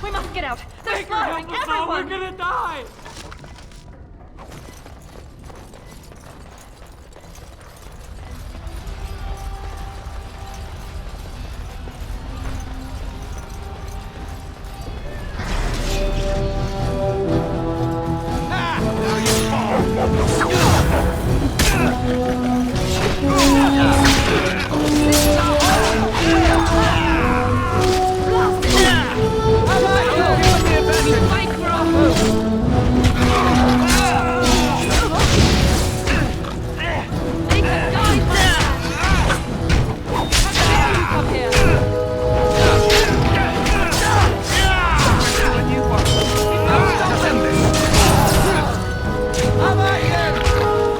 We must get out! They're Baker, help slaughtering us all! We're everyone! gonna die! Fight for our home! Make us die, come here!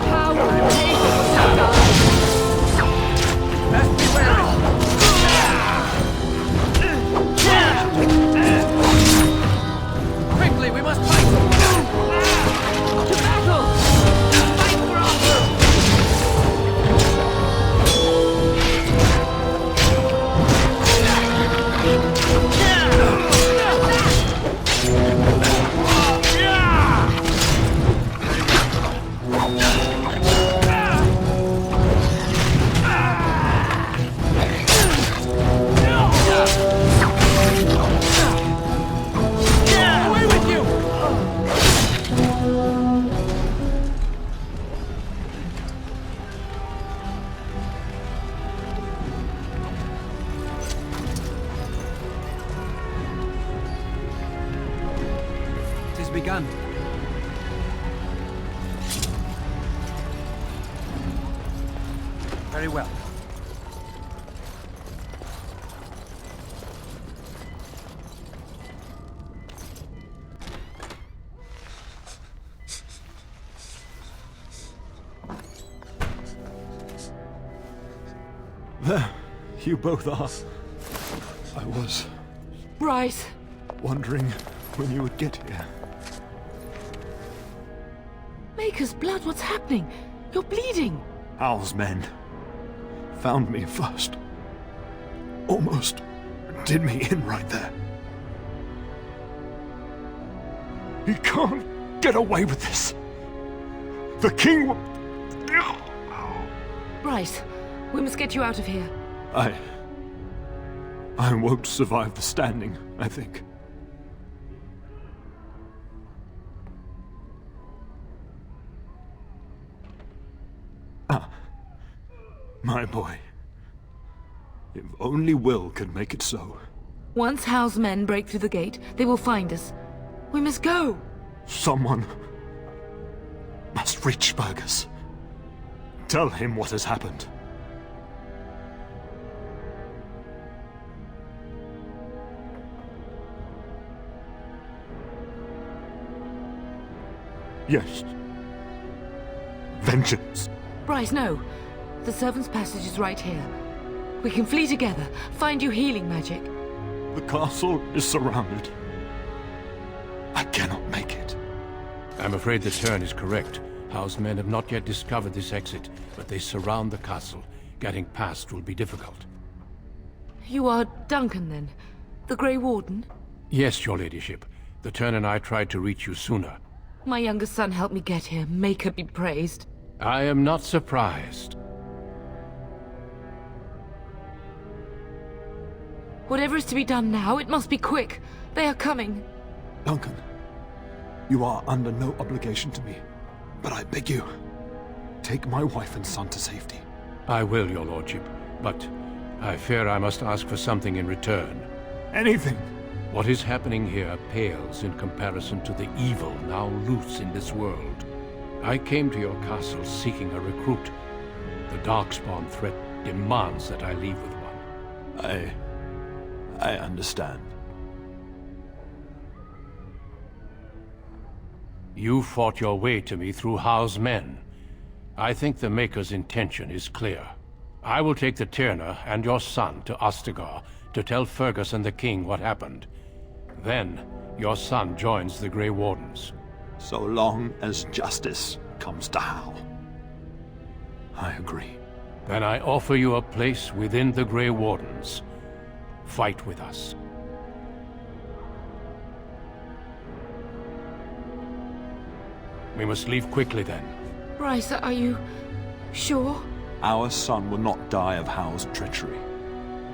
How will we take Quickly, we must fight! to battle! Fight for our home! Away with you! It has begun. Very well. There, you both are. I was Bryce! wondering when you would get here. Maker's blood, what's happening? You're bleeding! Hal's men found me first. Almost did me in right there. He can't get away with this. The king will... Bryce, we must get you out of here. I won't survive the standing, I think. Ah, my boy. If only Will could make it so. Once Hal's men break through the gate, they will find us. We must go! Someone must reach Fergus. Tell him what has happened. Yes. Vengeance. Bryce, no. The servant's passage is right here. We can flee together, find you healing magic. The castle is surrounded. I cannot make it. I'm afraid the turn is correct. House men have not yet discovered this exit, but they surround the castle. Getting past will be difficult. You are Duncan, then? The Grey Warden? Yes, your ladyship. The turn and I tried to reach you sooner. My youngest son helped me get here. Maker be praised. I am not surprised. Whatever is to be done now, it must be quick. They are coming. Duncan, you are under no obligation to me, but I beg you, take my wife and son to safety. I will, your lordship, but I fear I must ask for something in return. Anything. What is happening here pales in comparison to the evil now loose in this world. I came to your castle seeking a recruit. The Darkspawn threat demands that I leave with one. I understand. You fought your way to me through Howe's men. I think the Maker's intention is clear. I will take the Tyrna and your son to Ostagar to tell Fergus and the king what happened. Then, your son joins the Grey Wardens. So long as justice comes to Hal. I agree. Then I offer you a place within the Grey Wardens. Fight with us. We must leave quickly then. Bryce, are you sure? Our son will not die of Hal's treachery.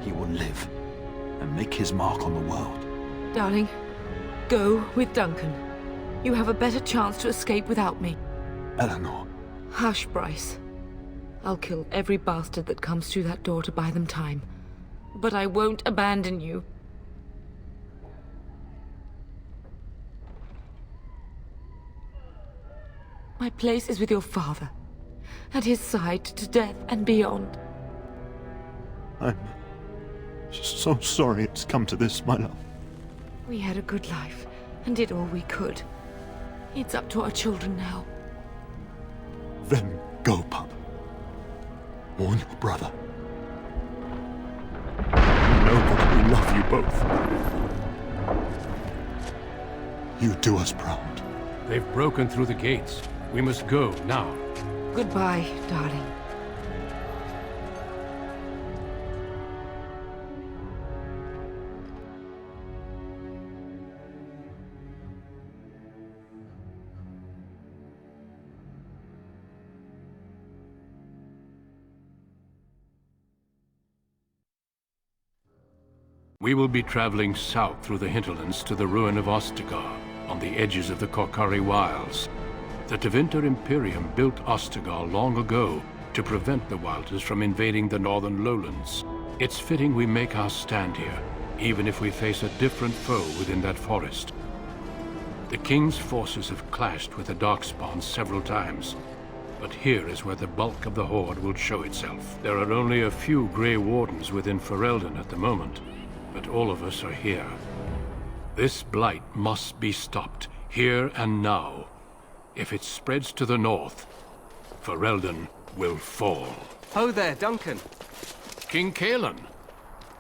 He will live and make his mark on the world. Darling, go with Duncan. You have a better chance to escape without me. Eleanor, Hush, Bryce. I'll kill every bastard that comes through that door to buy them time. But I won't abandon you. My place is with your father. At his side to death and beyond. I'm so sorry it's come to this, my love. We had a good life and did all we could. It's up to our children now. Then go, pup. Warn your brother. Know that we love you both. You do us proud. They've broken through the gates. We must go now. Goodbye, darling. We will be traveling south through the hinterlands to the ruin of Ostagar, on the edges of the Korkari Wilds. The Tevinter Imperium built Ostagar long ago to prevent the Wilders from invading the northern lowlands. It's fitting we make our stand here, even if we face a different foe within that forest. The King's forces have clashed with the Darkspawn several times, but here is where the bulk of the Horde will show itself. There are only a few Grey Wardens within Ferelden at the moment, but all of us are here. This blight must be stopped, here and now. If it spreads to the north, Ferelden will fall. Ho there, Duncan. King Kaelan,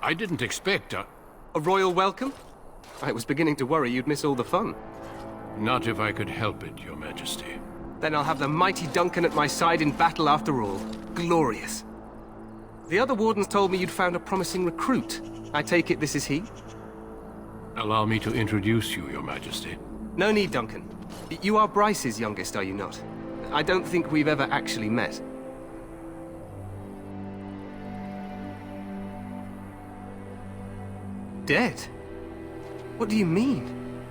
I didn't expect A royal welcome? I was beginning to worry you'd miss all the fun. Not if I could help it, Your Majesty. Then I'll have the mighty Duncan at my side in battle after all. Glorious. The other wardens told me you'd found a promising recruit. I take it this is he? Allow me to introduce you, Your Majesty. No need, Duncan. You are Bryce's youngest, are you not? I don't think we've ever actually met. Dead? What do you mean?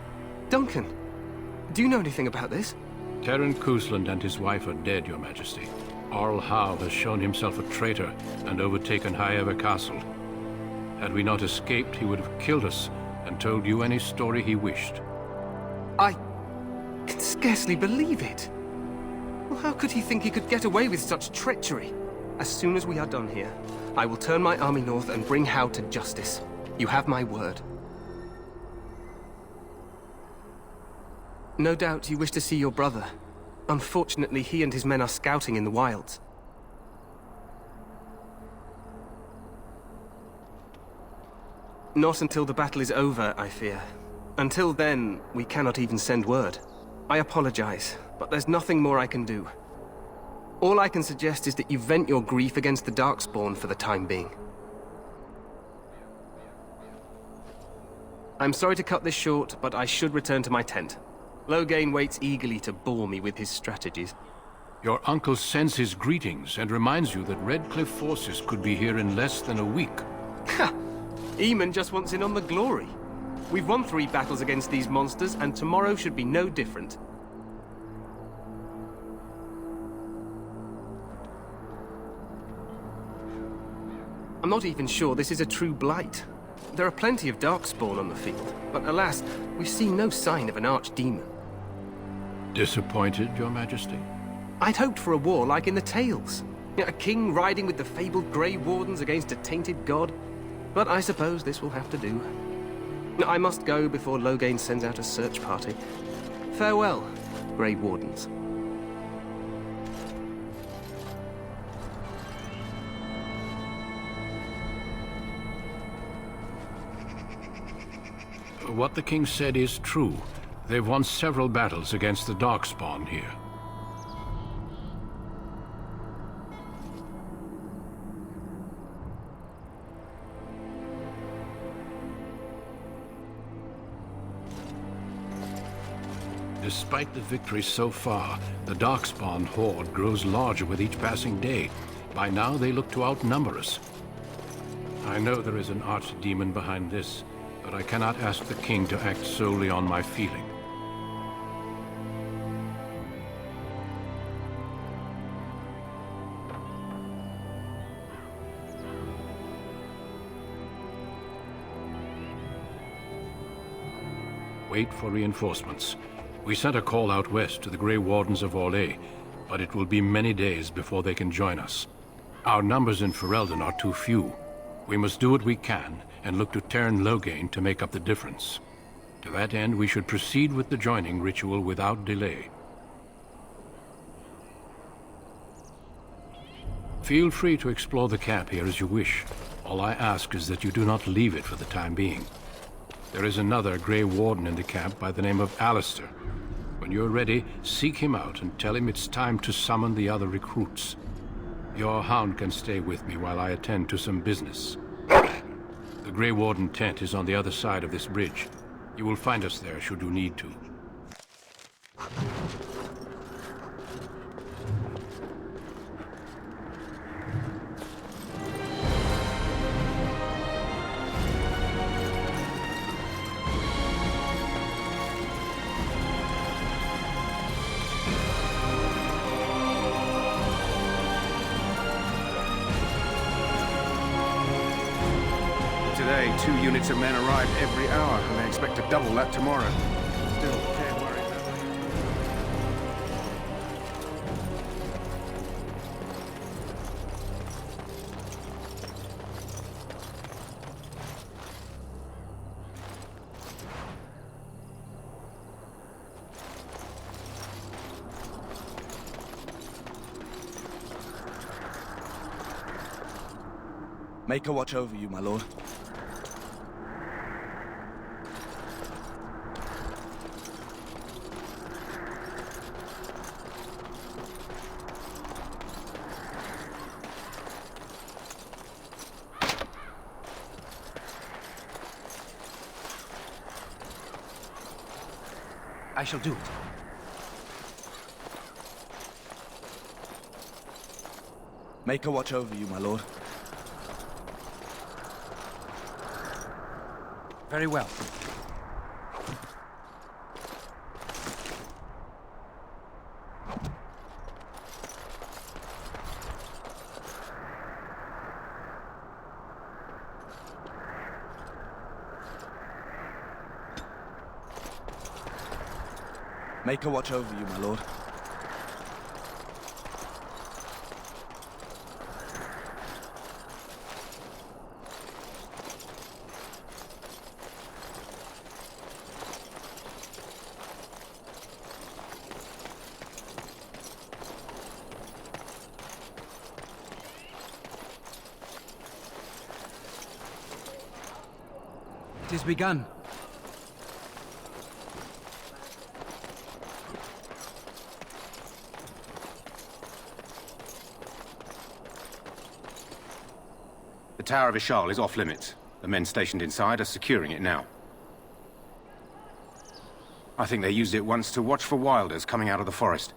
Duncan, do you know anything about this? Terran Cousland and his wife are dead, Your Majesty. Arl Howe has shown himself a traitor and overtaken Highever Castle. Had we not escaped, he would have killed us and told you any story he wished. I can scarcely believe it. Well, how could he think he could get away with such treachery? As soon as we are done here, I will turn my army north and bring Howe to justice. You have my word. No doubt you wish to see your brother. Unfortunately, he and his men are scouting in the wilds. Not until the battle is over, I fear. Until then, we cannot even send word. I apologize, but there's nothing more I can do. All I can suggest is that you vent your grief against the Darkspawn for the time being. I'm sorry to cut this short, but I should return to my tent. Loghain waits eagerly to bore me with his strategies. Your uncle sends his greetings and reminds you that Redcliffe forces could be here in less than a week. Ha! Eamon just wants in on the glory. We've won 3 battles against these monsters, and tomorrow should be no different. I'm not even sure this is a true blight. There are plenty of Darkspawn on the field, but alas, we've seen no sign of an archdemon. Disappointed, Your Majesty? I'd hoped for a war like in the tales. A king riding with the fabled Grey Wardens against a tainted god. But I suppose this will have to do. I must go before Loghain sends out a search party. Farewell, Grey Wardens. What the king said is true. They've won several battles against the Darkspawn here. Despite the victory so far, the Darkspawn horde grows larger with each passing day. By now, they look to outnumber us. I know there is an archdemon behind this, but I cannot ask the king to act solely on my feeling. Wait for reinforcements. We sent a call out west to the Grey Wardens of Orlais, but it will be many days before they can join us. Our numbers in Ferelden are too few. We must do what we can and look to Terran Loghain to make up the difference. To that end, we should proceed with the joining ritual without delay. Feel free to explore the camp here as you wish. All I ask is that you do not leave it for the time being. There is another Grey Warden in the camp by the name of Alistair. When you're ready, seek him out and tell him it's time to summon the other recruits. Your hound can stay with me while I attend to some business. The Grey Warden tent is on the other side of this bridge. You will find us there should you need to. Today, 2 units of men arrive every hour, and they expect to double that tomorrow. Still, can't worry about Make a watch over you, my lord. I shall do it. Make a watch over you, my lord. Very well. Make a watch over you, my lord. It is begun. The Tower of Ishal is off limits. The men stationed inside are securing it now. I think they used it once to watch for wilders coming out of the forest.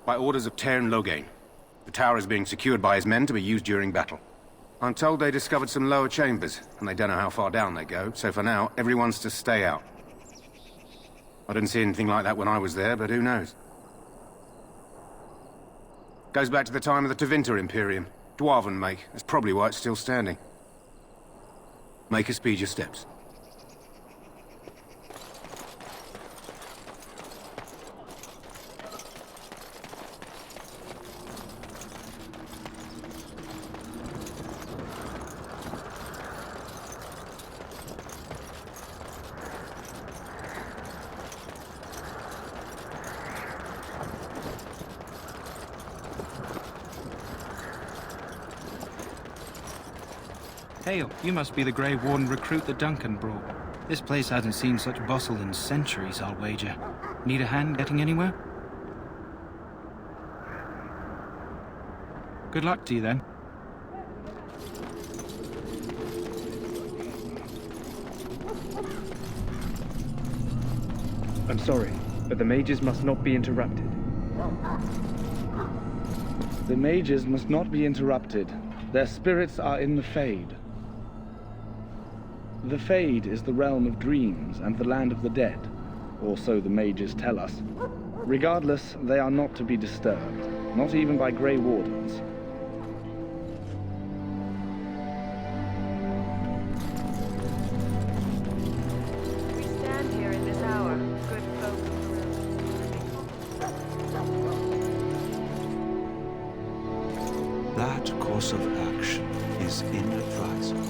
By orders of Terran Loghain, the tower is being secured by his men to be used during battle. I'm told they discovered some lower chambers, and they don't know how far down they go, so for now, everyone's to stay out. I didn't see anything like that when I was there, but who knows? Goes back to the time of the Tevinter Imperium. Dwarven make. That's probably why it's still standing. Make her speed your steps. Hail, you must be the Grey Warden recruit that Duncan brought. This place hasn't seen such bustle in centuries, I'll wager. Need a hand getting anywhere? Good luck to you, then. I'm sorry, but the mages must not be interrupted. The mages must not be interrupted. Their spirits are in the Fade. The Fade is the realm of dreams and the land of the dead, or so the mages tell us. Regardless, they are not to be disturbed, not even by Grey Wardens. We stand here in this hour, good folk. That course of action is inadvisable.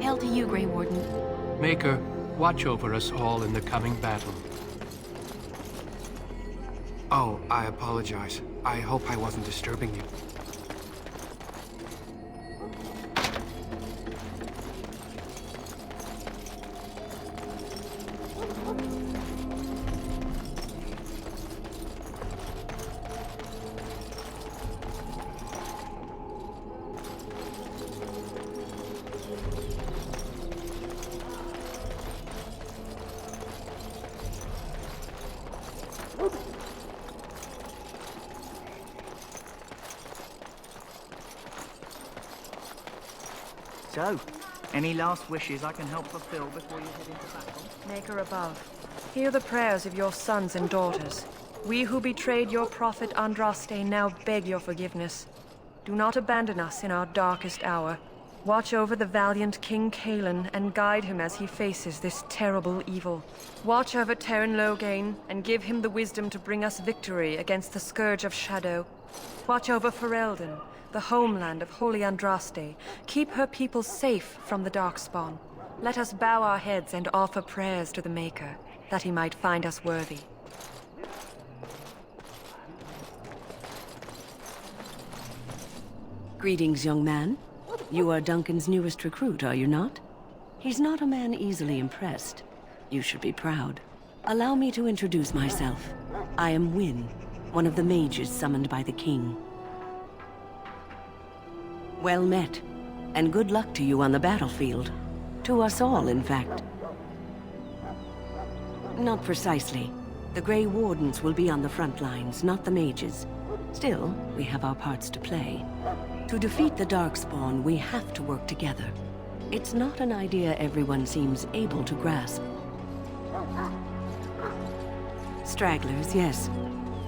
Hail to you, Grey Warden. Maker, watch over us all in the coming battle. Oh, I apologize. I hope I wasn't disturbing you. So, any last wishes I can help fulfill before you head into battle? Maker above, hear the prayers of your sons and daughters. We who betrayed your prophet Andraste now beg your forgiveness. Do not abandon us in our darkest hour. Watch over the valiant King Kaelin and guide him as he faces this terrible evil. Watch over Terran Logain and give him the wisdom to bring us victory against the Scourge of Shadow. Watch over Ferelden, the homeland of Holy Andraste. Keep her people safe from the Darkspawn. Let us bow our heads and offer prayers to the Maker, that he might find us worthy. Greetings, young man. You are Duncan's newest recruit, are you not? He's not a man easily impressed. You should be proud. Allow me to introduce myself. I am Wynne, one of the mages summoned by the king. Well met, and good luck to you on the battlefield. To us all, in fact. Not precisely. The Grey Wardens will be on the front lines, not the mages. Still, we have our parts to play. To defeat the Darkspawn, we have to work together. It's not an idea everyone seems able to grasp. Stragglers, yes.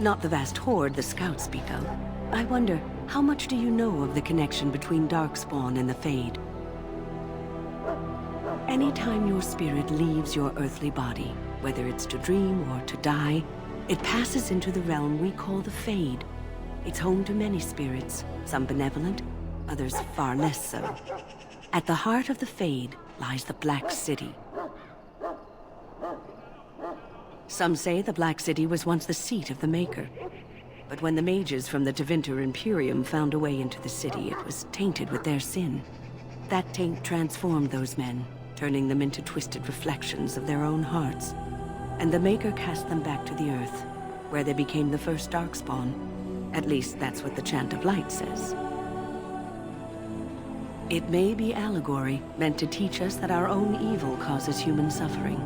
Not the vast horde the scouts speak of. I wonder, how much do you know of the connection between Darkspawn and the Fade? Anytime your spirit leaves your earthly body, whether it's to dream or to die, it passes into the realm we call the Fade. It's home to many spirits, some benevolent, others far less so. At the heart of the Fade lies the Black City. Some say the Black City was once the seat of the Maker. But when the mages from the Tevinter Imperium found a way into the city, it was tainted with their sin. That taint transformed those men, turning them into twisted reflections of their own hearts. And the Maker cast them back to the Earth, where they became the first Darkspawn. At least that's what the Chant of Light says. It may be allegory, meant to teach us that our own evil causes human suffering.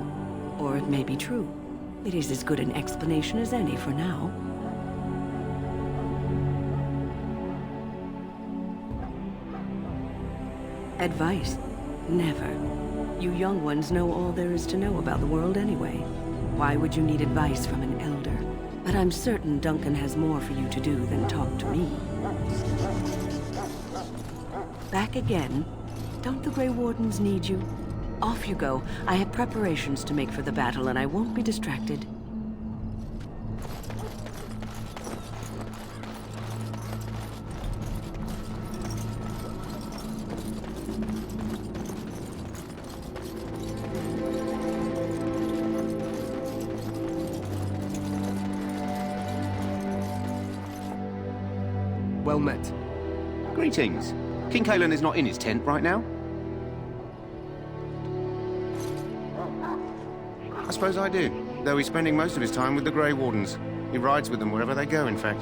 Or it may be true. It is as good an explanation as any for now. Advice? Never. You young ones know all there is to know about the world anyway. Why would you need advice from an elder? But I'm certain Duncan has more for you to do than talk to me. Back again? Don't the Grey Wardens need you? Off you go. I have preparations to make for the battle, and I won't be distracted. Well met. Greetings. King Kaelin is not in his tent right now? I suppose I do. though he's spending most of his time with the Grey Wardens. He rides with them wherever they go, in fact.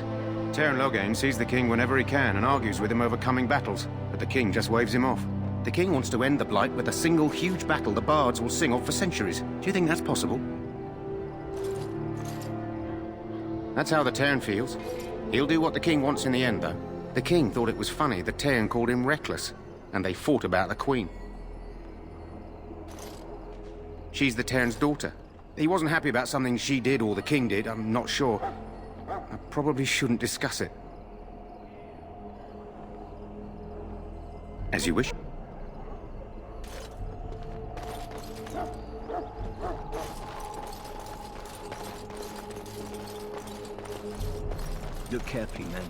Teyrn Loghain sees the king whenever he can and argues with him over coming battles, but the king just waves him off. The king wants to end the Blight with a single huge battle the bards will sing of for centuries. Do you think that's possible? That's how the Teyrn feels. He'll do what the king wants in the end, though. The king thought it was funny that Teyrn called him reckless, and they fought about the queen. She's the Teyrn's daughter. He wasn't happy about something she did or the king did, I'm not sure. I probably shouldn't discuss it. As you wish. Look carefully, man.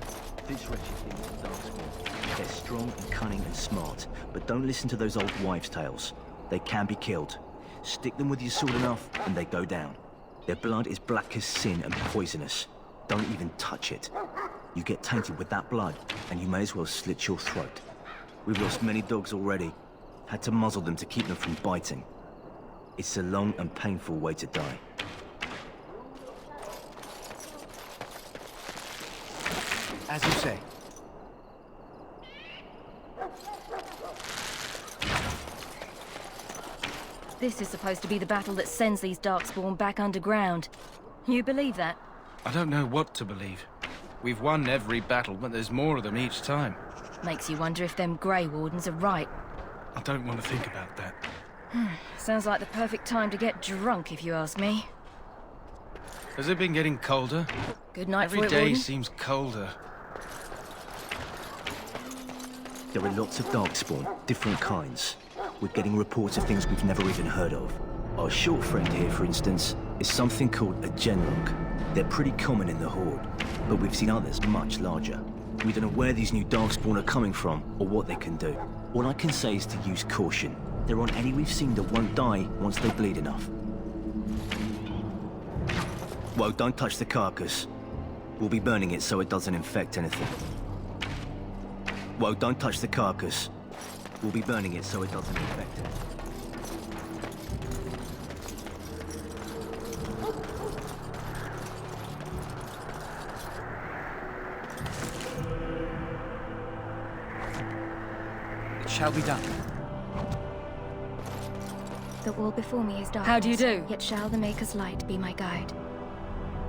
This wretched thing is a darkspawn. They're strong and cunning and smart, but don't listen to those old wives' tales. They can be killed. Stick them with your sword enough, and they go down. Their blood is black as sin and poisonous. Don't even touch it. You get tainted with that blood, and you may as well slit your throat. We've lost many dogs already. Had to muzzle them to keep them from biting. It's a long and painful way to die. As you say. This is supposed to be the battle that sends these Darkspawn back underground. You believe that? I don't know what to believe. We've won every battle, but there's more of them each time. Makes you wonder if them Grey Wardens are right. I don't want to think about that. Sounds like the perfect time to get drunk, if you ask me. Has it been getting colder? Good night Every for it, day Warden. seems colder. There are lots of Darkspawn, different kinds. We're getting reports of things we've never even heard of. Our short friend here, for instance, is something called a Genlock. They're pretty common in the Horde, but we've seen others much larger. We don't know where these new Darkspawn are coming from, or what they can do. All I can say is to use caution. There aren't any we've seen that won't die once they bleed enough. Whoa, don't touch the carcass. We'll be burning it so it doesn't infect anything. Whoa, don't touch the carcass. We'll be burning it so it doesn't infect it. It shall be done. The wall before me is dark. How do you do? Yet shall the Maker's light be my guide.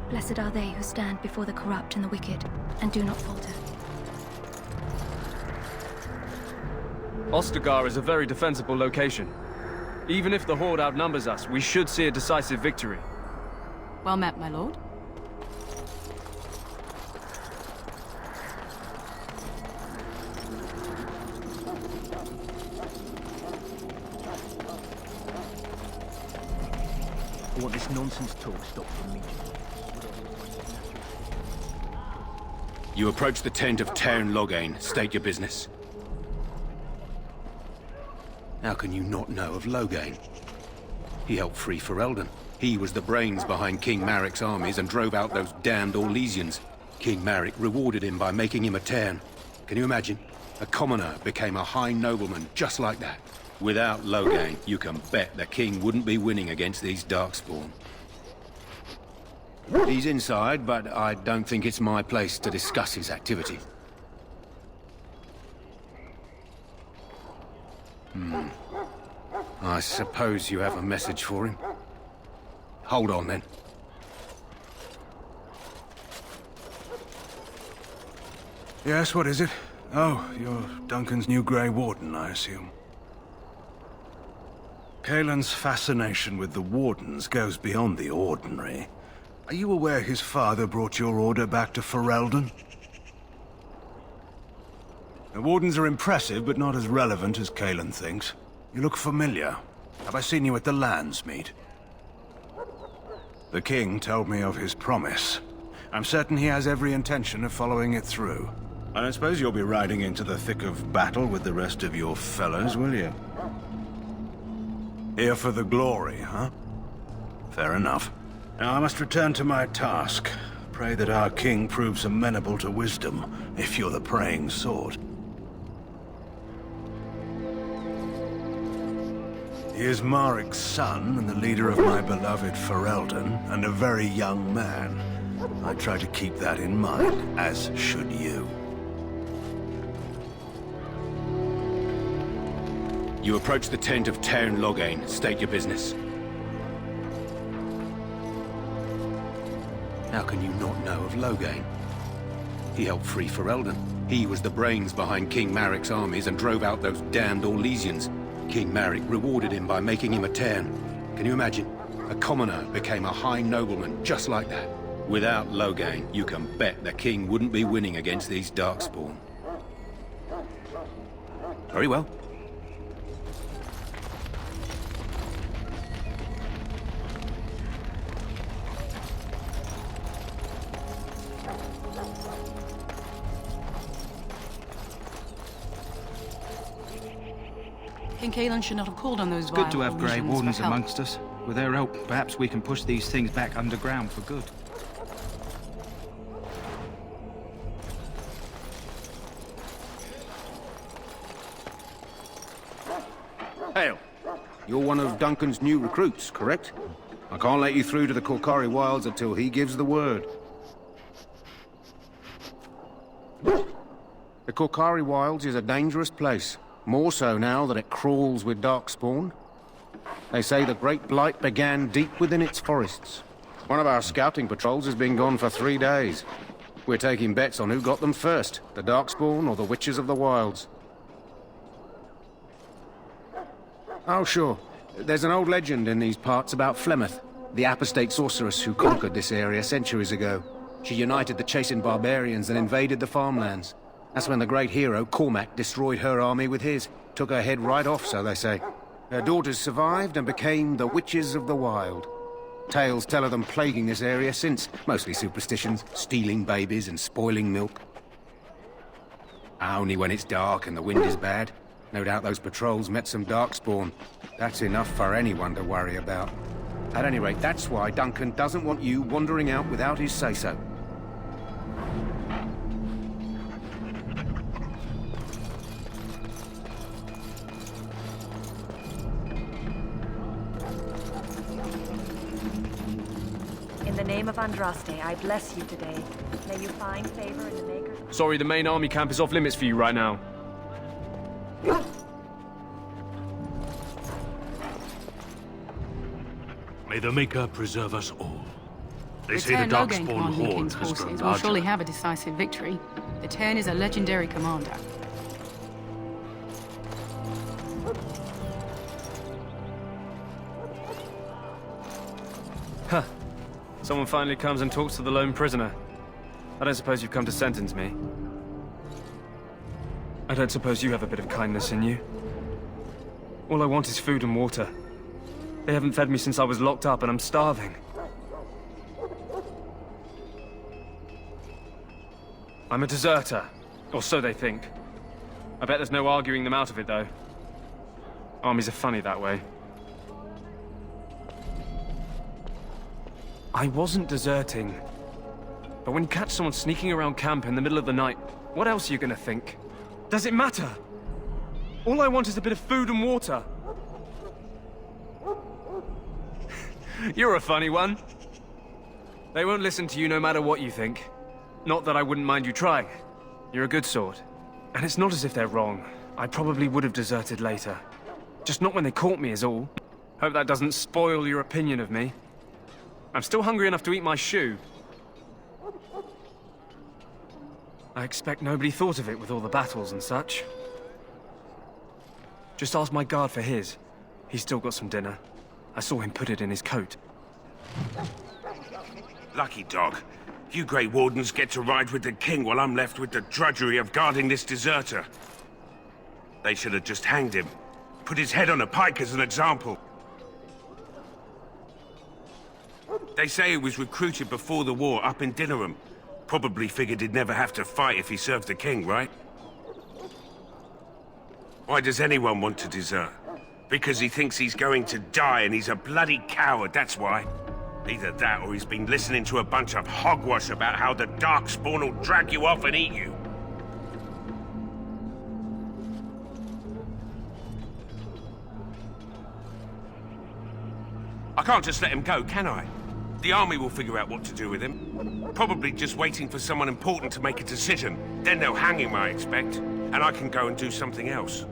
Blessed are they who stand before the corrupt and the wicked, and do not falter. Ostagar is a very defensible location. Even if the Horde outnumbers us, we should see a decisive victory. Well met, my lord. I want this nonsense talk stopped immediately. You approach the tent of Teyrn Loghain. State your business. How can you not know of Loghain? He helped free Ferelden. He was the brains behind King Maric's armies and drove out those damned Orlesians. King Maric rewarded him by making him a Teyrn. Can you imagine? A commoner became a high nobleman just like that. Without Loghain, you can bet the king wouldn't be winning against these Darkspawn. He's inside, but I don't think it's my place to discuss his activity. I suppose you have a message for him. Hold on, then. Yes, what is it? Oh, you're Duncan's new Grey Warden, I assume. Caelan's fascination with the Wardens goes beyond the ordinary. Are you aware his father brought your order back to Ferelden? The Wardens are impressive, but not as relevant as Caelan thinks. You look familiar. Have I seen you at the Lands meet? The King told me of his promise. I'm certain he has every intention of following it through. I don't suppose you'll be riding into the thick of battle with the rest of your fellows, will you? Here for the glory, huh? Fair enough. Now I must return to my task. Pray that our king proves amenable to wisdom, if you're the praying sort. He is Marik's son and the leader of my beloved Ferelden, and a very young man. I try to keep that in mind, as should you. You approach the tent of Tairn Loghain. State your business. How can you not know of Loghain? He helped free Ferelden. He was the brains behind King Marik's armies and drove out those damned Orlesians. King Marik rewarded him by making him a Tairn. Can you imagine? A commoner became a high nobleman just like that. Without Loghain, you can bet the king wouldn't be winning against these Darkspawn. Very well. King Cailan should not have called on those Good to have Grey Orlesians Wardens for help. amongst us. With their help, perhaps we can push these things back underground for good. Hail. You're one of Duncan's new recruits, correct? I can't let you through to the Korkari Wilds until he gives the word. The Korkari Wilds is a dangerous place. More so now that it crawls with Darkspawn. They say the Great Blight began deep within its forests. One of our scouting patrols has been gone for 3 days. We're taking bets on who got them first, the Darkspawn or the Witches of the Wilds. Oh, sure. There's an old legend in these parts about Flemeth, the apostate sorceress who conquered this area centuries ago. She united the chasing barbarians and invaded the farmlands. That's when the great hero, Cormac, destroyed her army with his. Took her head right off, so they say. Her daughters survived and became the Witches of the Wild. Tales tell of them plaguing this area since. Mostly superstitions, stealing babies and spoiling milk. Only when it's dark and the wind is bad. No doubt those patrols met some Darkspawn. That's enough for anyone to worry about. At any rate, that's why Duncan doesn't want you wandering out without his say-so. In the name of Andraste, I bless you today. May you find favor in the Maker's... Sorry, the main army camp is off limits for you right now. May the Maker preserve us all. They The say the Tairn Loghain Darkspawn commanding the horde King's has grown forces will larger. surely have a decisive victory. The Tairn is a legendary commander. Huh. Someone finally comes and talks to the lone prisoner. I don't suppose you've come to sentence me. I don't suppose you have a bit of kindness in you. All I want is food and water. They haven't fed me since I was locked up and I'm starving. I'm a deserter, or so they think. I bet there's no arguing them out of it, though. Armies are funny that way. I wasn't deserting. But when you catch someone sneaking around camp in the middle of the night, what else are you gonna think? Does it matter? All I want is a bit of food and water. You're a funny one. They won't listen to you no matter what you think. Not that I wouldn't mind you trying. You're a good sort. And it's not as if they're wrong. I probably would have deserted later. Just not when they caught me is all. Hope that doesn't spoil your opinion of me. I'm still hungry enough to eat my shoe. I expect nobody thought of it with all the battles and such. Just ask my guard for his. He's still got some dinner. I saw him put it in his coat. Lucky dog. You Grey Wardens get to ride with the king while I'm left with the drudgery of guarding this deserter. They should have just hanged him. Put his head on a pike as an example. They say he was recruited before the war up in Dinnerham. Probably figured he'd never have to fight if he served the king, right? Why does anyone want to desert? Because he thinks he's going to die and he's a bloody coward, that's why. Either that or he's been listening to a bunch of hogwash about how the Darkspawn will drag you off and eat you. I can't just let him go, can I? The army will figure out what to do with him. Probably just waiting for someone important to make a decision. Then they'll hang him, I expect. And I can go and do something else.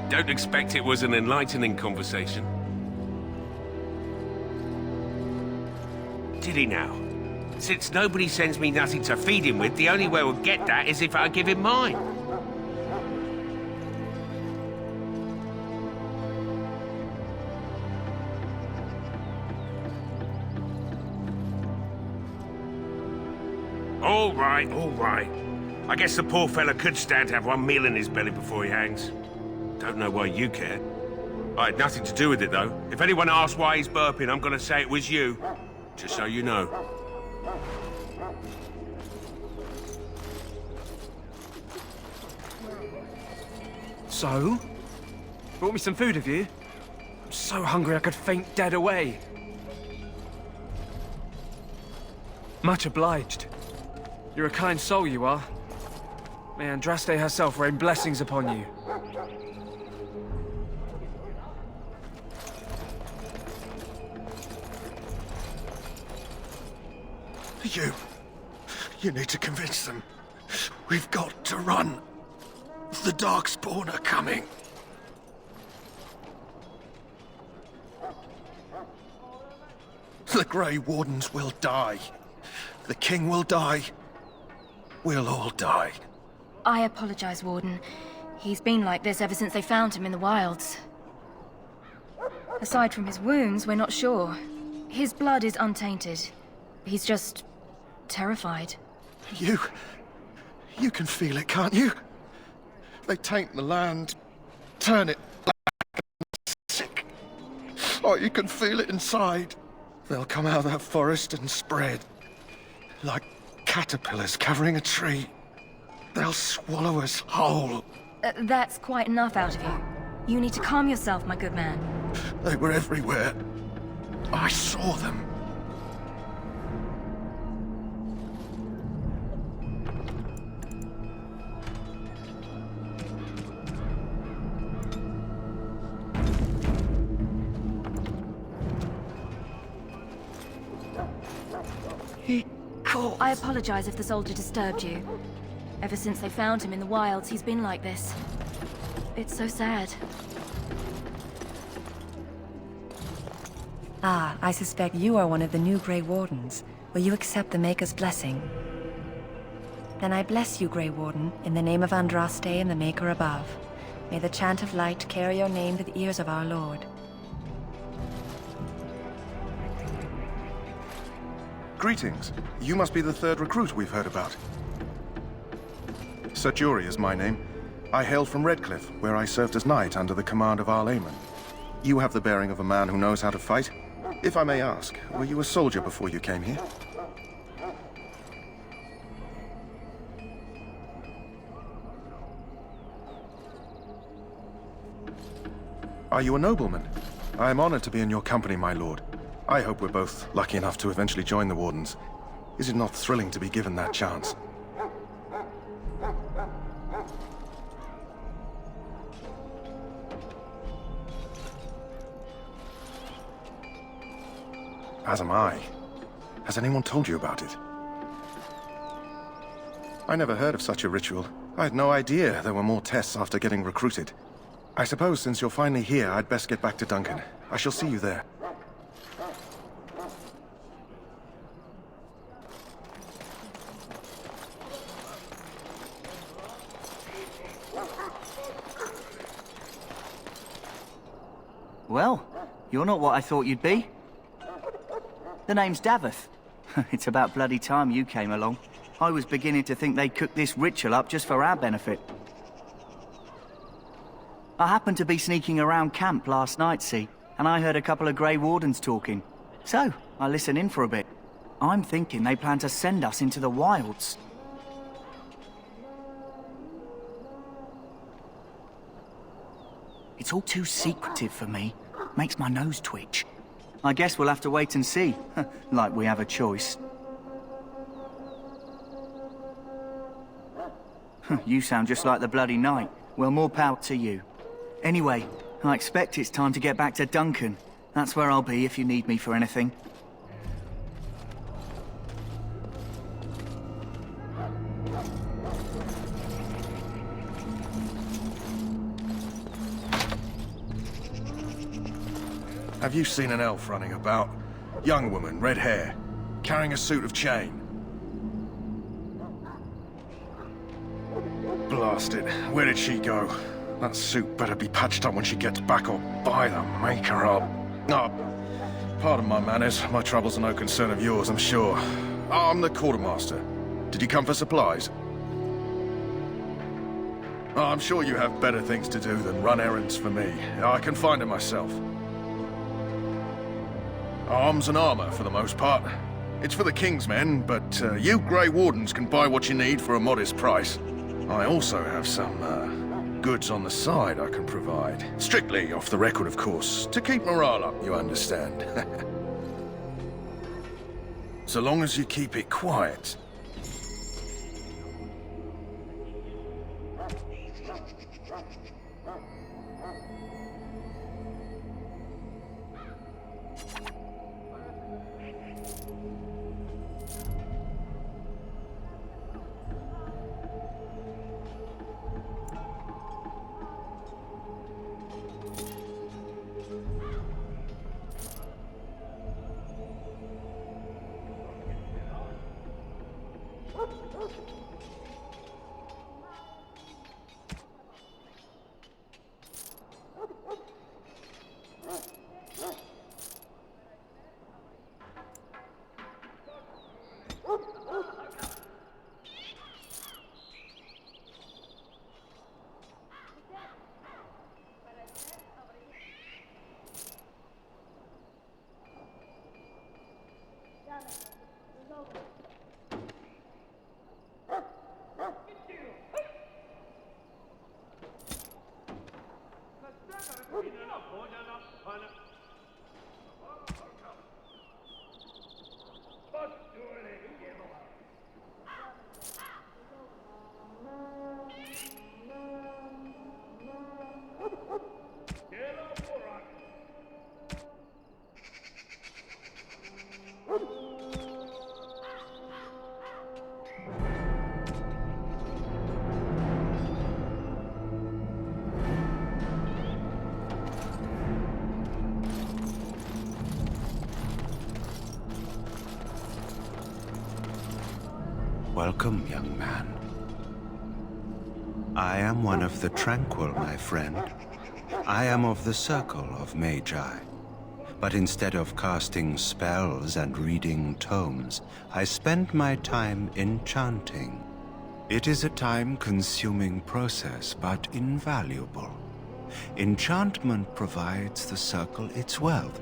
Don't expect it was an enlightening conversation. Did he now? Since nobody sends me nothing to feed him with, the only way we'll get that is if I give him mine. All right, all right. I guess the poor fella could stand to have one meal in his belly before he hangs. Don't know why you care. I had nothing to do with it, though. If anyone asks why he's burping, I'm gonna say it was you. Just so you know. So? Brought me some food, have you? I'm so hungry I could faint dead away. Much obliged. You're a kind soul, you are. May Andraste herself rain blessings upon you. You need to convince them. We've got to run. The Darkspawn are coming. The Grey Wardens will die. The King will die. We'll all die. I apologize, Warden. He's been like this ever since they found him in the wilds. Aside from his wounds, we're not sure. His blood is untainted. He's just terrified. You can feel it, can't you? They taint the land, turn it black and sick. Oh, you can feel it inside. They'll come out of that forest and spread. Like caterpillars covering a tree. They'll swallow us whole. That's quite enough out of you. You need to calm yourself, my good man. They were everywhere. I saw them. I apologize if the soldier disturbed you. Ever since they found him in the wilds, he's been like this. It's so sad. Ah, I suspect you are one of the new Grey Wardens. Will you accept the Maker's blessing? Then I bless you, Grey Warden, in the name of Andraste and the Maker above. May the chant of light carry your name to the ears of our Lord. Greetings. You must be the third recruit we've heard about. Sir Jury is my name. I hail from Redcliffe, where I served as knight under the command of Arl Aemon. You have the bearing of a man who knows how to fight. If I may ask, were you a soldier before you came here? Are you a nobleman? I am honored to be in your company, my lord. I hope we're both lucky enough to eventually join the Wardens. Is it not thrilling to be given that chance? As am I. Has anyone told you about it? I never heard of such a ritual. I had no idea there were more tests after getting recruited. I suppose since you're finally here, I'd best get back to Duncan. I shall see you there. Well, you're not what I thought you'd be. The name's Daveth. It's about bloody time you came along. I was beginning to think they'd cooked this ritual up just for our benefit. I happened to be sneaking around camp last night, see, and I heard a couple of Grey Wardens talking. So, I listened in for a bit. I'm thinking they plan to send us into the wilds. It's all too secretive for me. Makes my nose twitch. I guess we'll have to wait and see. Like we have a choice. You sound just like the bloody knight. Well, more power to you. Anyway, I expect it's time to get back to Duncan. That's where I'll be if you need me for anything. Have you seen an elf running about? Young woman, red hair, carrying a suit of chain. Blast it. Where did she go? That suit better be patched up when she gets back, or by the maker up. Oh, pardon my manners. My troubles are no concern of yours, I'm sure. Oh, I'm the quartermaster. Did you come for supplies? Oh, I'm sure you have better things to do than run errands for me. I can find it myself. Arms and armor, for the most part. It's for the King's men, but you Grey Wardens can buy what you need for a modest price. I also have some, goods on the side I can provide. Strictly off the record, of course, to keep morale up, you understand. So long as you keep it quiet. Welcome, young man. I am one of the tranquil, my friend. I am of the circle of Magi. But instead of casting spells and reading tomes, I spend my time enchanting. It is a time-consuming process, but invaluable. Enchantment provides the circle its wealth.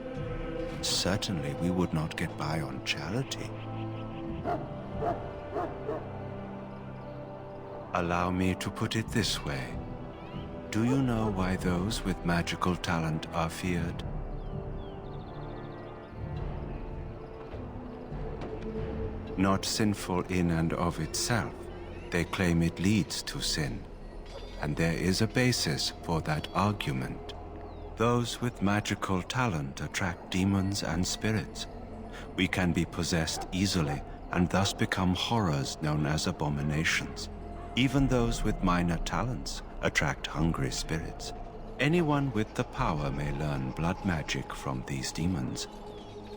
Certainly we would not get by on charity. Allow me to put it this way. Do you know why those with magical talent are feared? Not sinful in and of itself. They claim it leads to sin. And there is a basis for that argument. Those with magical talent attract demons and spirits. We can be possessed easily and thus become horrors known as abominations. Even those with minor talents attract hungry spirits. Anyone with the power may learn blood magic from these demons.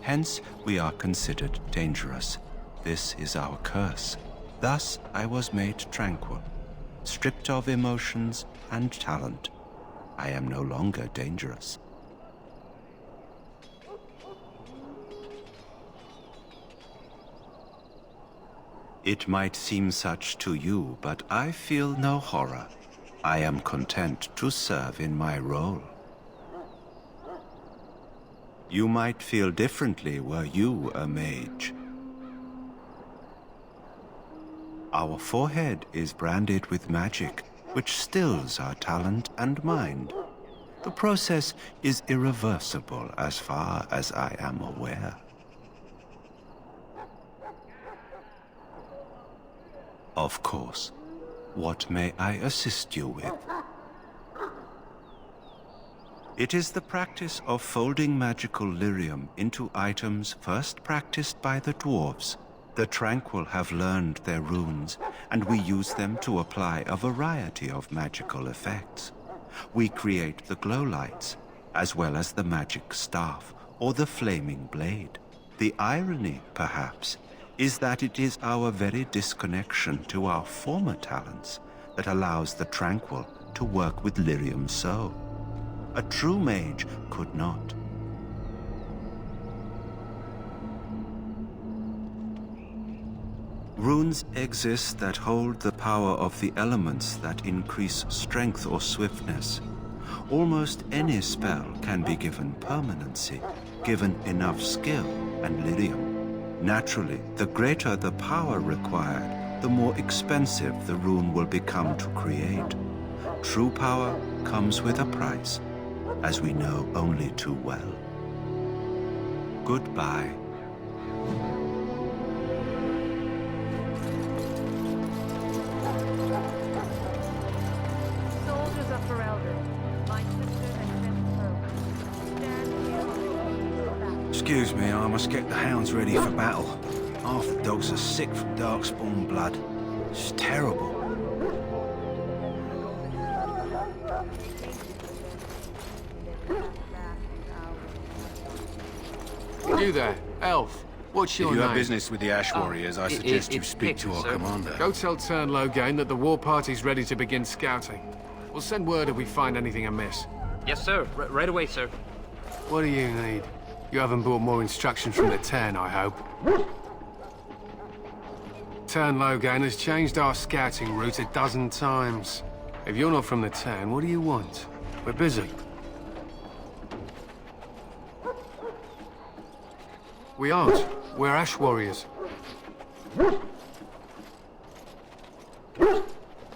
Hence, we are considered dangerous. This is our curse. Thus, I was made tranquil, stripped of emotions and talent. I am no longer dangerous. It might seem such to you, but I feel no horror. I am content to serve in my role. You might feel differently were you a mage. Our forehead is branded with magic, which stills our talent and mind. The process is irreversible as far as I am aware. Of course. What may I assist you with? It is the practice of folding magical lyrium into items first practiced by the dwarves. The Tranquil have learned their runes, and we use them to apply a variety of magical effects. We create the glow lights, as well as the magic staff or the flaming blade. The irony, perhaps, is that it is our very disconnection to our former talents that allows the Tranquil to work with lyrium so. A true mage could not. Runes exist that hold the power of the elements that increase strength or swiftness. Almost any spell can be given permanency, given enough skill and lyrium. Naturally, the greater the power required, the more expensive the rune will become to create. True power comes with a price, as we know only too well. Goodbye. Soldiers of Ferelden, my sister and stand here. Excuse me, I must get the hounds ready for battle. Half the dogs are sick from darkspawn blood. It's terrible. You there, elf. What's your If name? you have business with the Ash Warriors, I suggest you speak to our commander. Go tell Tern Logain that the war party's ready to begin scouting. We'll send word if we find anything amiss. Yes, sir. Right away, sir. What do you need? You haven't brought more instructions from the Tern, I hope. Tern Logain has changed our scouting route a dozen times. If you're not from the Tern, what do you want? We're busy. We aren't. We're Ash Warriors.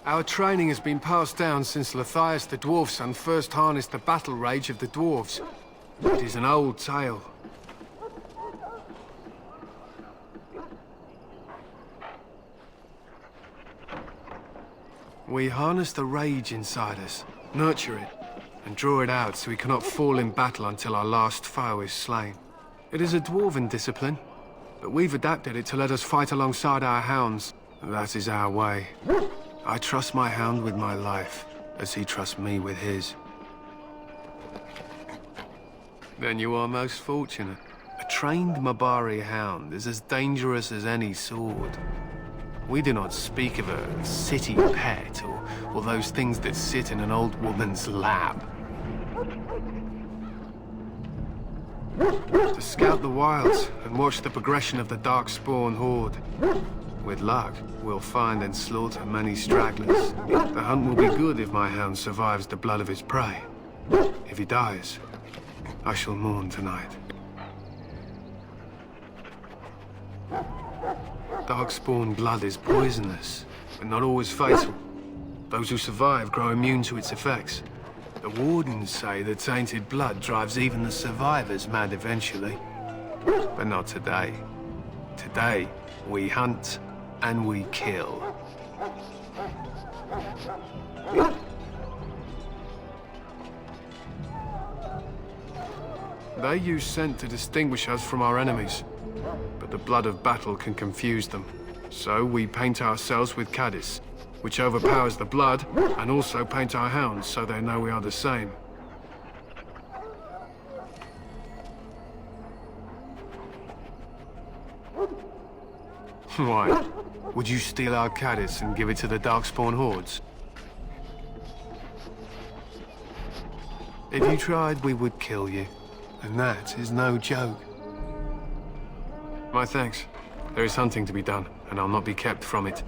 Our training has been passed down since Lathias the Dwarf Son first harnessed the battle rage of the dwarves. It is an old tale. We harness the rage inside us, nurture it, and draw it out so we cannot fall in battle until our last foe is slain. It is a dwarven discipline, but we've adapted it to let us fight alongside our hounds. That is our way. I trust my hound with my life, as he trusts me with his. Then you are most fortunate. A trained Mabari hound is as dangerous as any sword. We do not speak of a city pet or those things that sit in an old woman's lap. To scout the wilds and watch the progression of the Darkspawn horde. With luck, we'll find and slaughter many stragglers. The hunt will be good if my hound survives the blood of his prey. If he dies, I shall mourn tonight. Darkspawn blood is poisonous, but not always fatal. Those who survive grow immune to its effects. The Wardens say the tainted blood drives even the survivors mad eventually. But not today. Today, we hunt and we kill. They use scent to distinguish us from our enemies, but the blood of battle can confuse them. So we paint ourselves with Caddis, which overpowers the blood, and also paint our hounds so they know we are the same. Why? Would you steal our Caddis and give it to the Darkspawn hordes? If you tried, we would kill you. And that is no joke. My thanks. There is hunting to be done, and I'll not be kept from it.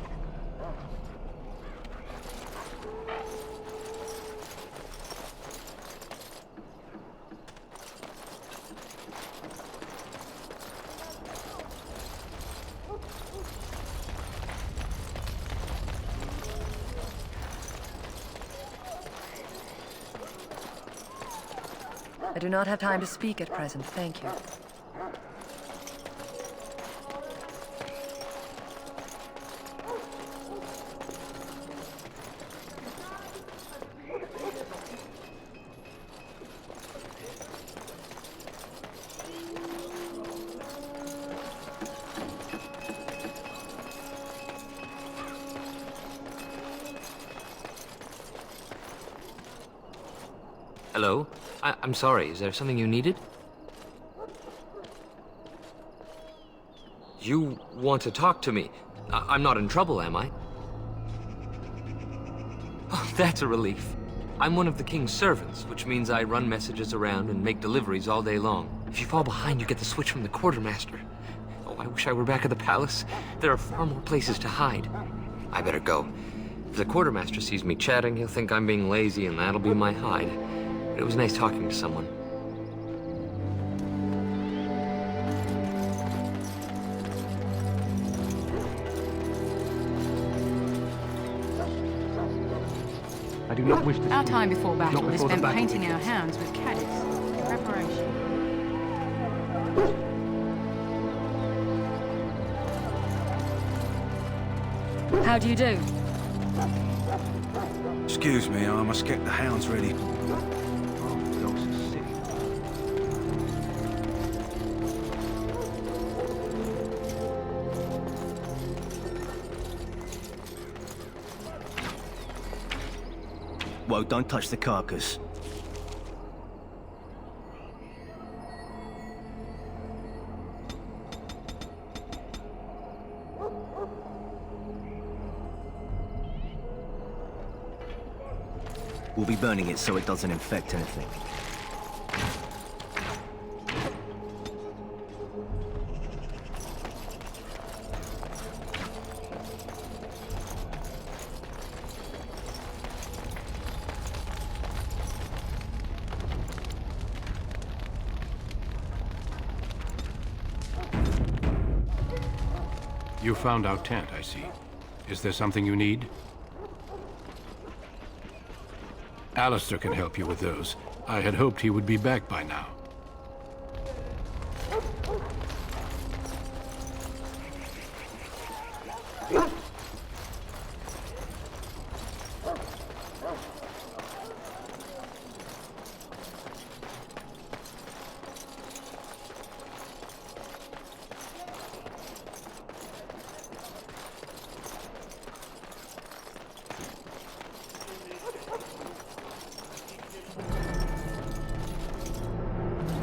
I do not have time to speak at present, thank you. Hello? I'm sorry, is there something you needed? You want to talk to me? I'm not in trouble, am I? Oh, that's a relief. I'm one of the king's servants, which means I run messages around and make deliveries all day long. If you fall behind, you get the switch from the quartermaster. Oh, I wish I were back at the palace. There are far more places to hide. I better go. If the quartermaster sees me chatting, he'll think I'm being lazy, and that'll be my hide. But it was nice talking to someone. I do not wish to. Our time before battle is spent painting our hounds with caddis in preparation. How do you do? Excuse me, I must get the hounds ready. Whoa, don't touch the carcass. We'll be burning it so it doesn't infect anything. You found our tent, I see. Is there something you need? Alistair can help you with those. I had hoped he would be back by now.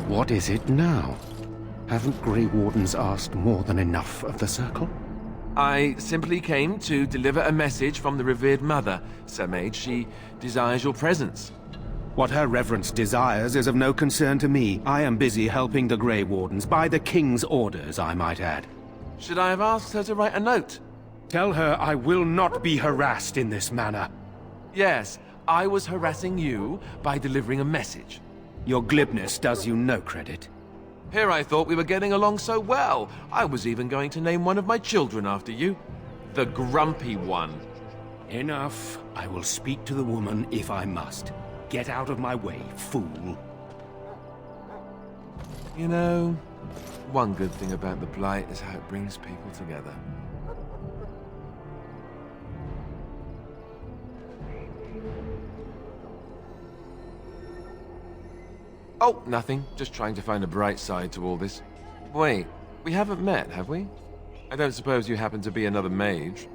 What is it now? Haven't Grey Wardens asked more than enough of the Circle? I simply came to deliver a message from the revered mother, Sir Mage. She desires your presence. What her reverence desires is of no concern to me. I am busy helping the Grey Wardens, by the King's orders, I might add. Should I have asked her to write a note? Tell her I will not be harassed in this manner. Yes, I was harassing you by delivering a message. Your glibness does you no credit. Here I thought we were getting along so well. I was even going to name one of my children after you. The Grumpy One. Enough. I will speak to the woman if I must. Get out of my way, fool. You know, one good thing about the Blight is how it brings people together. Oh, nothing. Just trying to find a bright side to all this. Wait, we haven't met, have we? I don't suppose you happen to be another mage?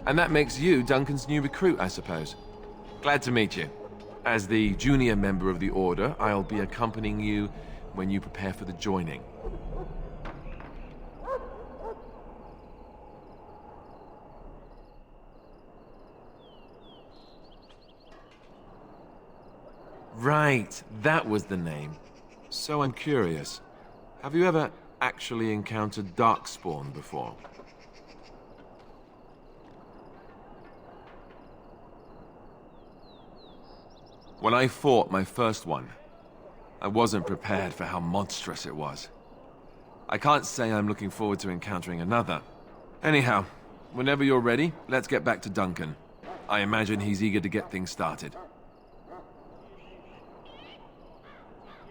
And that makes you Duncan's new recruit, I suppose. Glad to meet you. As the junior member of the Order, I'll be accompanying you when you prepare for the joining. Right, that was the name. So I'm curious. Have you ever actually encountered Darkspawn before? When I fought my first one, I wasn't prepared for how monstrous it was. I can't say I'm looking forward to encountering another. Anyhow, whenever you're ready, let's get back to Duncan. I imagine he's eager to get things started.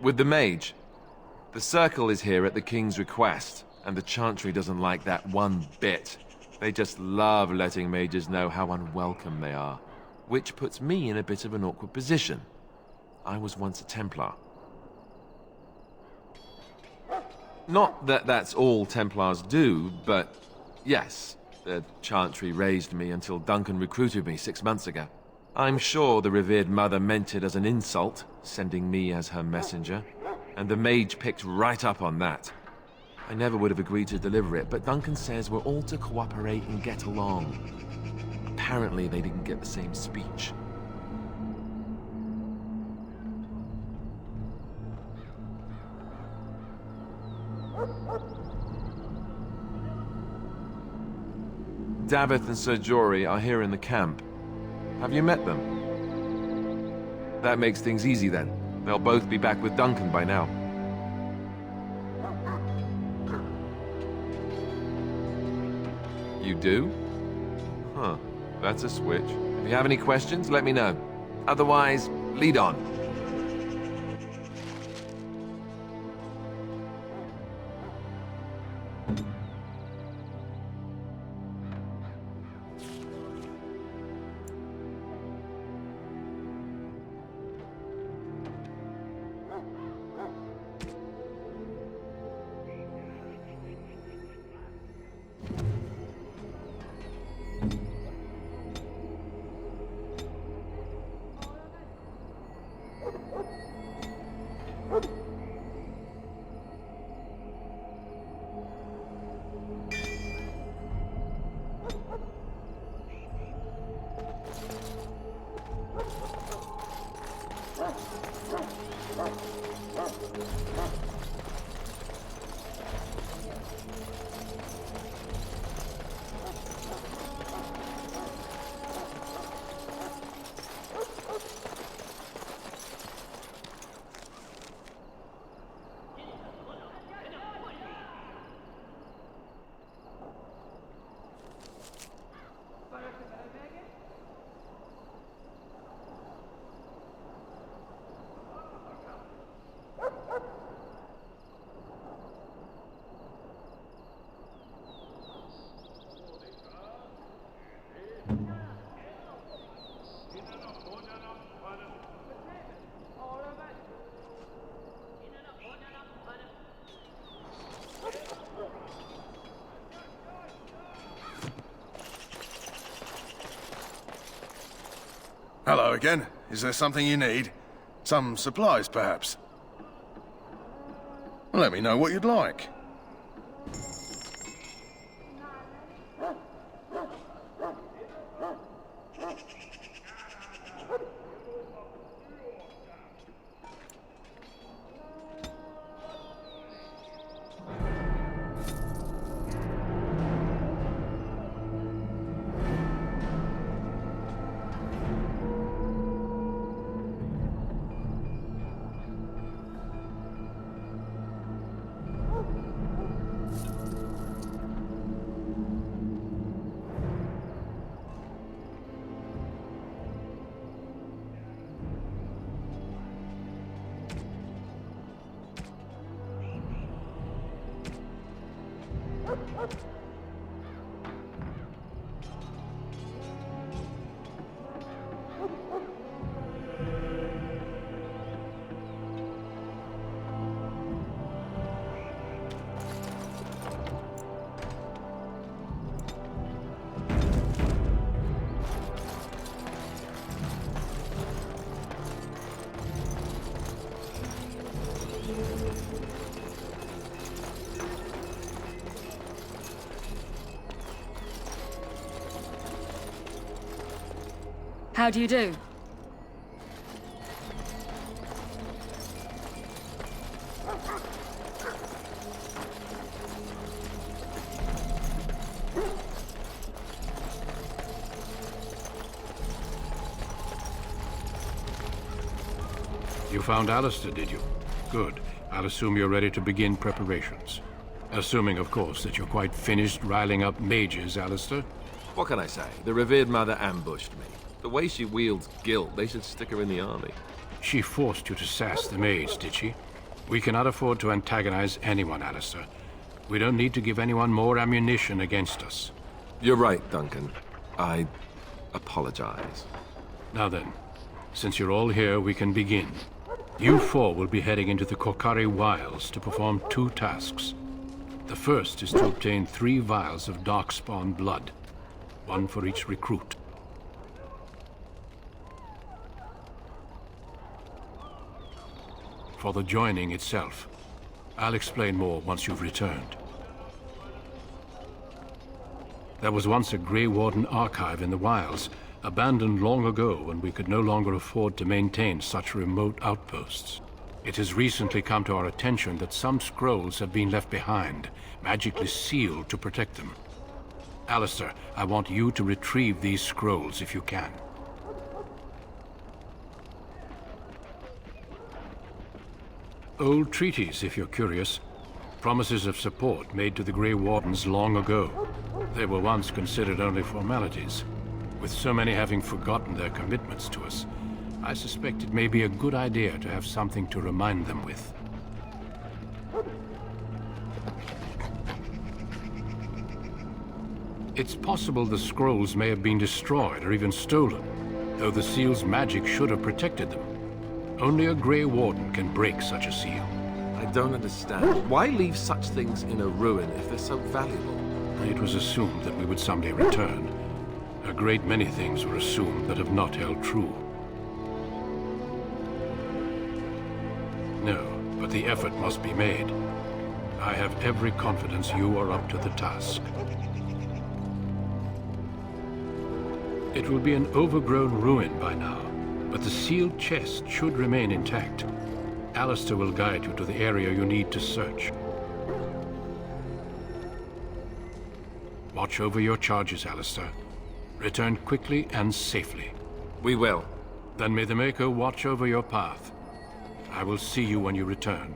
With the mage, the Circle is here at the King's request, and the Chantry doesn't like that one bit. They just love letting mages know how unwelcome they are, which puts me in a bit of an awkward position. I was once a Templar. Not that that's all Templars do, but yes, the Chantry raised me until Duncan recruited me 6 months ago. I'm sure the revered mother meant it as an insult, sending me as her messenger, and the mage picked right up on that. I never would have agreed to deliver it, but Duncan says we're all to cooperate and get along. Apparently they didn't get the same speech. Davith and Sir Jory are here in the camp. Have you met them? That makes things easy then. They'll both be back with Duncan by now. You do? Huh. That's a switch. If you have any questions, let me know. Otherwise, lead on. Hello again. Is there something you need? Some supplies, perhaps? Let me know what you'd like. How do you do? You found Alistair, did you? Good. I'll assume you're ready to begin preparations. Assuming, of course, that you're quite finished riling up mages, Alistair. What can I say? The revered mother ambushed me. The way she wields guilt, they should stick her in the army. She forced you to sass the mage, did she? We cannot afford to antagonize anyone, Alistair. We don't need to give anyone more ammunition against us. You're right, Duncan. I apologize. Now then, since you're all here, we can begin. You four will be heading into the Korkari Wilds to perform 2 tasks. The first is to obtain 3 vials of Darkspawn blood, 1 for each recruit. For the joining itself, I'll explain more once you've returned. There was once a Grey Warden archive in the wilds, abandoned long ago when we could no longer afford to maintain such remote outposts. It has recently come to our attention that some scrolls have been left behind, magically sealed to protect them. Alistair, I want you to retrieve these scrolls if you can. Old treaties, if you're curious. Promises of support made to the Grey Wardens long ago. They were once considered only formalities. With so many having forgotten their commitments to us, I suspect it may be a good idea to have something to remind them with. It's possible the scrolls may have been destroyed or even stolen, though the seal's magic should have protected them. Only a Grey Warden can break such a seal. I don't understand. Why leave such things in a ruin if they're so valuable? It was assumed that we would someday return. A great many things were assumed that have not held true. No, but the effort must be made. I have every confidence you are up to the task. It will be an overgrown ruin by now, but the sealed chest should remain intact. Alistair will guide you to the area you need to search. Watch over your charges, Alistair. Return quickly and safely. We will. Then may the Maker watch over your path. I will see you when you return.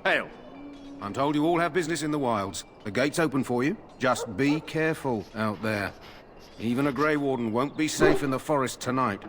Hail. I'm told you all have business in the wilds. The gate's open for you. Just be careful out there. Even a Grey Warden won't be safe in the forest tonight.